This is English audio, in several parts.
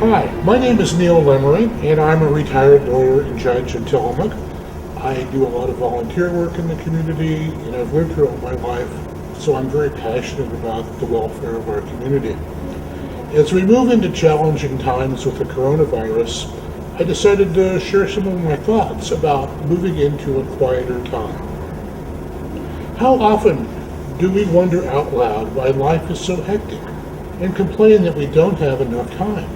Hi, my name is Neal Lemery, and I'm a retired lawyer and judge in Tillamook. I do a lot of volunteer work in the community, and I've lived here all my life, so I'm very passionate about the welfare of our community. As we move into challenging times with the coronavirus, I decided to share some of my thoughts about moving into a quieter time. How often do we wonder out loud why life is so hectic and complain that we don't have enough time?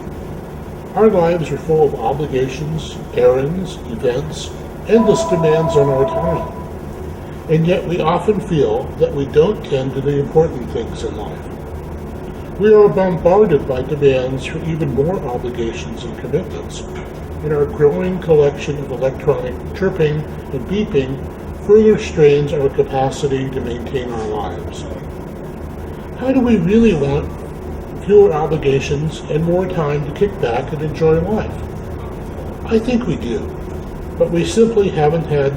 Our lives are full of obligations, errands, events, endless demands on our time. And yet we often feel that we don't tend to the important things in life. We are bombarded by demands for even more obligations and commitments, and our growing collection of electronic chirping and beeping further strains our capacity to maintain our lives. How do we really want fewer obligations and more time to kick back and enjoy life? I think we do, but we simply haven't had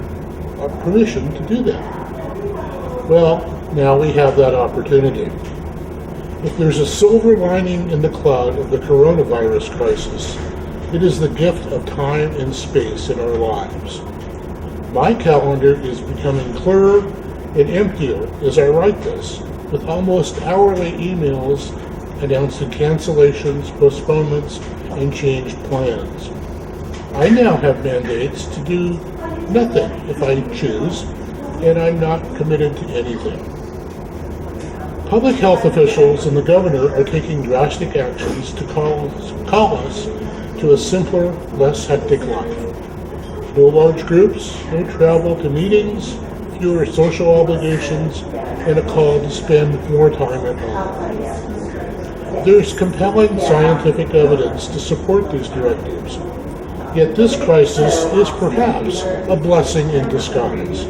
permission to do that. Well, now we have that opportunity. If there's a silver lining in the cloud of the coronavirus crisis, it is the gift of time and space in our lives. My calendar is becoming clearer and emptier as I write this, with almost hourly emails announcing cancellations, postponements, and changed plans. I now have mandates to do nothing if I choose, and I'm not committed to anything. Public health officials and the governor are taking drastic actions to call us to a simpler, less hectic life. No large groups, no travel to meetings, fewer social obligations, and a call to spend more time at home. There's compelling scientific evidence to support these directives, yet this crisis is perhaps a blessing in disguise.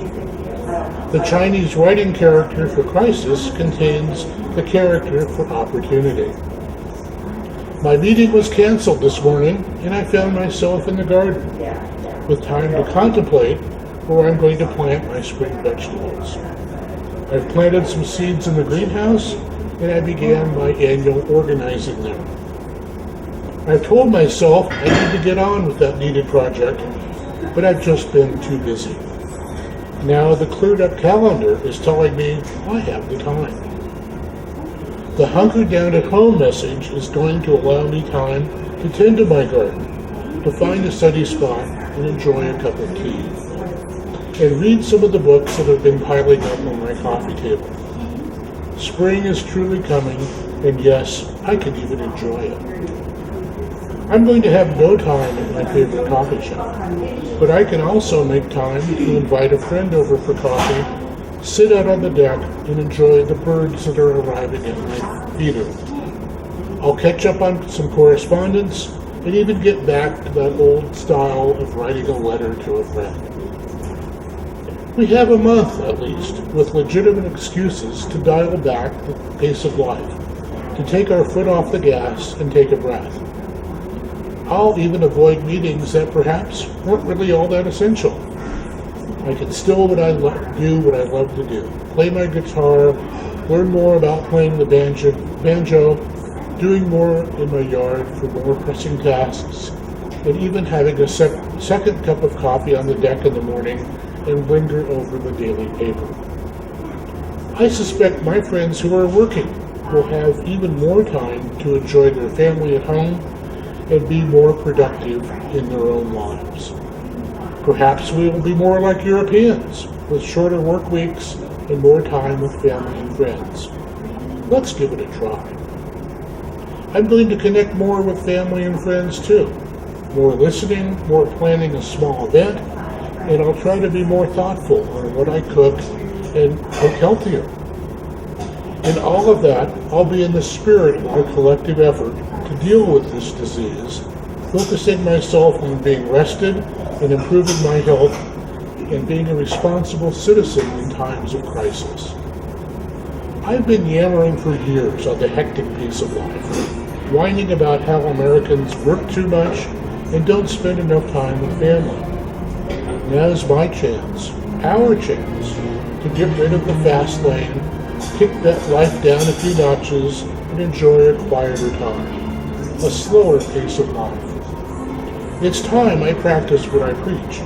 The Chinese writing character for crisis contains the character for opportunity. My meeting was canceled this morning, and I found myself in the garden, with time to contemplate where I'm going to plant my spring vegetables. I've planted some seeds in the greenhouse, and I began my annual organizing there. I've told myself I need to get on with that needed project, but I've just been too busy. Now the cleared up calendar is telling me I have the time. The hunker down at home message is going to allow me time to tend to my garden, to find a sunny spot and enjoy a cup of tea, and read some of the books that have been piling up on my coffee table. Spring is truly coming, and yes, I can even enjoy it. I'm going to have no time at my favorite coffee shop, but I can also make time to invite a friend over for coffee, sit out on the deck, and enjoy the birds that are arriving at my feeder. I'll catch up on some correspondence, and even get back to that old style of writing a letter to a friend. We have a month, at least, with legitimate excuses to dial back the pace of life, to take our foot off the gas and take a breath. I'll even avoid meetings that perhaps weren't really all that essential. I can still do what I love to do. Play my guitar, learn more about playing the banjo, doing more in my yard for more pressing tasks, and even having a second cup of coffee on the deck in the morning and linger over the daily paper. I suspect my friends who are working will have even more time to enjoy their family at home and be more productive in their own lives. Perhaps we will be more like Europeans, with shorter work weeks and more time with family and friends. Let's give it a try. I'm going to connect more with family and friends too. More listening, more planning a small event, and I'll try to be more thoughtful on what I cook and cook healthier. In all of that, I'll be in the spirit of our collective effort to deal with this disease, focusing myself on being rested and improving my health and being a responsible citizen in times of crisis. I've been yammering for years on the hectic pace of life, whining about how Americans work too much and don't spend enough time with family. Now's my chance, our chance, to get rid of the fast lane, kick that life down a few notches, and enjoy a quieter time. a slower pace of life. It's time I practice what I preach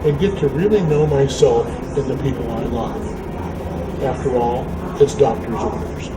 and get to really know myself and the people I love. After all, it's doctor's orders.